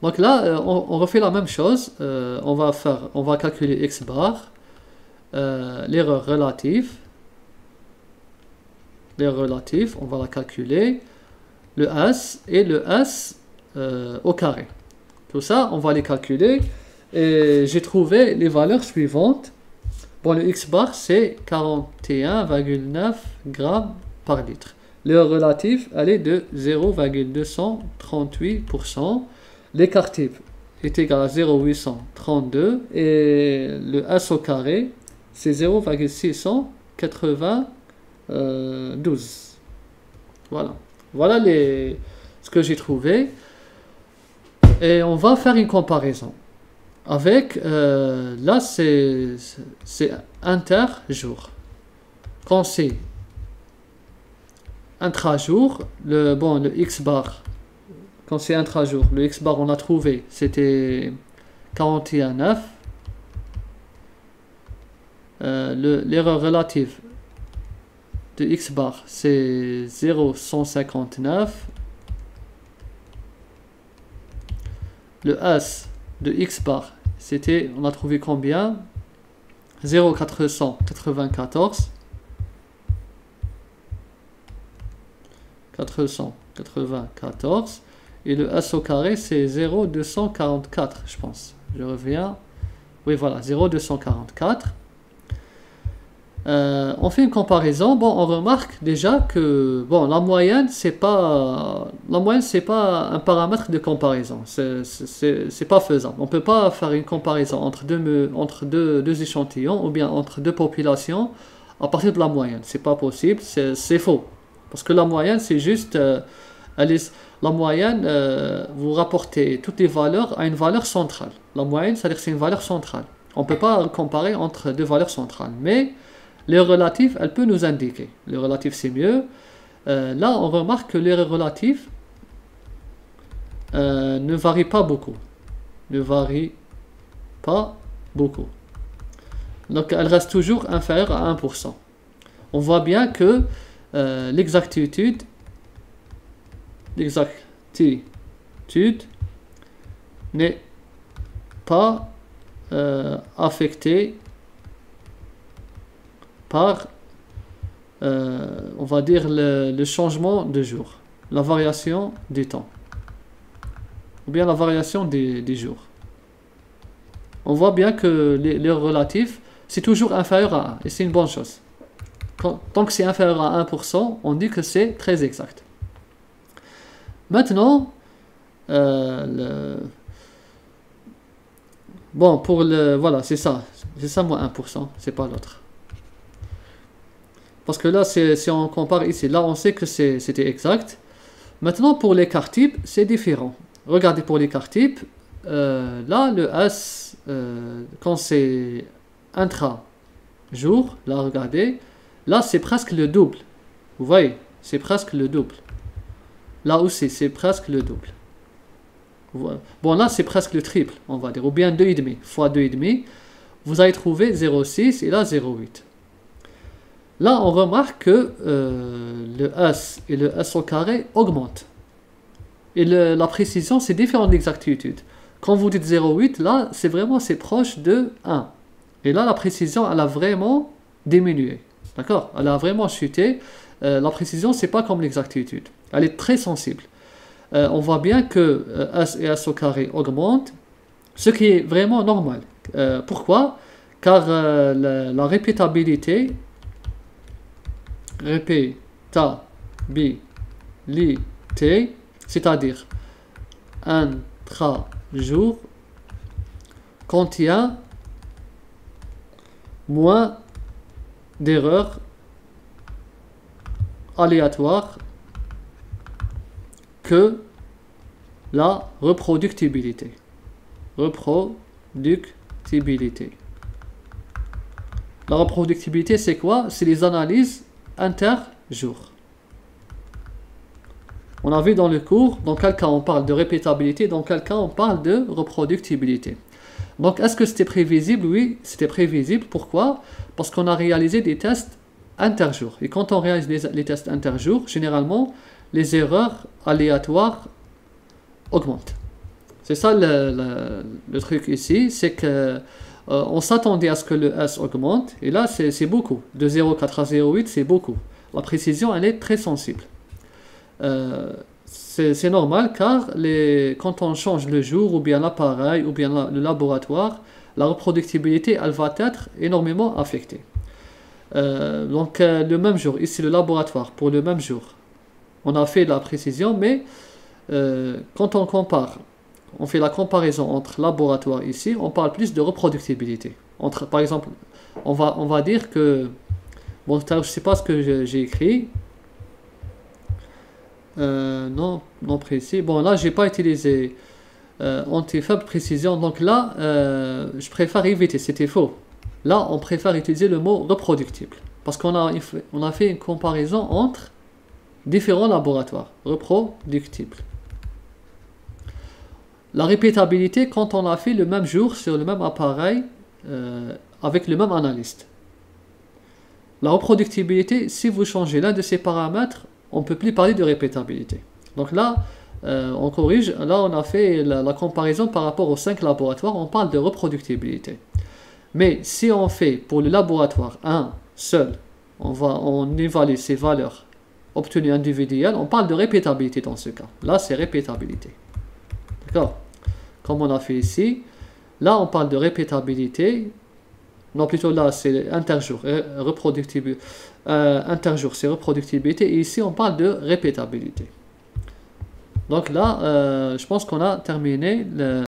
Donc là, on refait la même chose. On va calculer x bar, l'erreur relative. L'erreur relative, on va la calculer. Le S et le S au carré. Tout ça, on va les calculer. Et j'ai trouvé les valeurs suivantes. Bon, le x bar, c'est 41,9 grammes par litre. L'erreur relative, elle est de 0,238%. L'écart type est égal à 0,832 et le S au carré, c'est 0,692. Voilà. Voilà ce que j'ai trouvé. Et on va faire une comparaison. Avec, là, c'est inter-jour. Quand c'est intra-jour, le x bar, quand c'est intra-jour, le x bar, on a trouvé, c'était 41,9. L'erreur relative de x bar, c'est 0,159. Le S de x bar, c'était, on a trouvé combien? 0,494. 494. Et le S au carré, c'est 0,244, je pense. Je reviens. Oui, voilà, 0,244. On fait une comparaison. Bon, on remarque déjà que bon, la moyenne c'est pas un paramètre de comparaison. C'est pas faisable. On peut pas faire une comparaison entre deux échantillons ou bien entre deux populations à partir de la moyenne. C'est pas possible. C'est faux. Parce que la moyenne c'est juste la moyenne, vous rapportez toutes les valeurs à une valeur centrale. La moyenne, c'est-à-dire que c'est une valeur centrale. On ne peut pas comparer entre deux valeurs centrales. Mais les relatives, elle peut nous indiquer. Les relatives, c'est mieux. Là, on remarque que les relatives ne varient pas beaucoup. Ne varient pas beaucoup. Donc, elle reste toujours inférieure à 1%. On voit bien que l'exactitude n'est pas affectée par, on va dire, le changement de jour, la variation du temps, ou bien la variation des jours. On voit bien que les relatifs, c'est toujours inférieur à 1, et c'est une bonne chose. Tant que c'est inférieur à 1%, on dit que c'est très exact. Maintenant, bon, pour voilà, c'est ça moins 1%, c'est pas l'autre. Parce que là, si on compare ici, là, on sait que c'était exact. Maintenant, pour l'écart type, c'est différent. Regardez pour l'écart type, là, le S, quand c'est intra-jour, là, regardez, là, c'est presque le double. Vous voyez, c'est presque le double. Là aussi, c'est presque le double. Bon, là, c'est presque le triple, on va dire. Ou bien 2,5 fois 2,5. Vous allez trouver 0,6 et là, 0,8. Là, on remarque que le S et le S au carré augmentent. Et la précision, c'est différent de l'exactitude. Quand vous dites 0,8, là, c'est proche de 1. Et là, la précision, elle a vraiment diminué. D'accord? Elle a vraiment chuté. La précision, c'est pas comme l'exactitude. Elle est très sensible. On voit bien que S et S au carré augmentent, ce qui est vraiment normal. Pourquoi? Car la répétabilité, c'est-à-dire intra-jour, contient moins d'erreurs aléatoires que la reproductibilité. La reproductibilité, c'est quoi? C'est les analyses inter-jours. On a vu dans le cours, dans quel cas on parle de répétabilité, dans quel cas on parle de reproductibilité. Donc, est-ce que c'était prévisible? Oui, c'était prévisible. Pourquoi? Parce qu'on a réalisé des tests interjours. Et quand on réalise les tests interjours, généralement, les erreurs aléatoires augmentent. C'est ça le truc ici, c'est que on s'attendait à ce que le S augmente, et là c'est beaucoup. De 0,4 à 0,8, c'est beaucoup. La précision, elle est très sensible. C'est normal car quand on change le jour, ou bien l'appareil, ou bien le laboratoire, la reproductibilité, elle va être énormément affectée. Donc le même jour, ici le laboratoire, pour le même jour, on a fait de la précision, mais quand on compare, on fait la comparaison entre laboratoire ici, on parle plus de reproductibilité. Par exemple, on va dire que, bon, je ne sais pas ce que j'ai écrit, non précis. Bon, là, j'ai pas utilisé anti-faible précision, donc là, je préfère éviter, c'était faux. Là, on préfère utiliser le mot reproductible, parce qu'on a fait une comparaison entre différents laboratoires, reproductibles. La répétabilité, quand on a fait le même jour sur le même appareil avec le même analyste. La reproductibilité, si vous changez l'un de ces paramètres, on ne peut plus parler de répétabilité. Donc là, on corrige. Là, on a fait la comparaison par rapport aux 5 laboratoires. On parle de reproductibilité. Mais si on fait pour le laboratoire 1 seul, on évalue ces valeurs obtenues individuelles, on parle de répétabilité dans ce cas. Là, c'est répétabilité. D'accord? Comme on a fait ici. Là, on parle de répétabilité. Non, plutôt là, c'est interjour. Interjour, c'est reproductibilité. Et ici, on parle de répétabilité. Donc là, je pense qu'on a terminé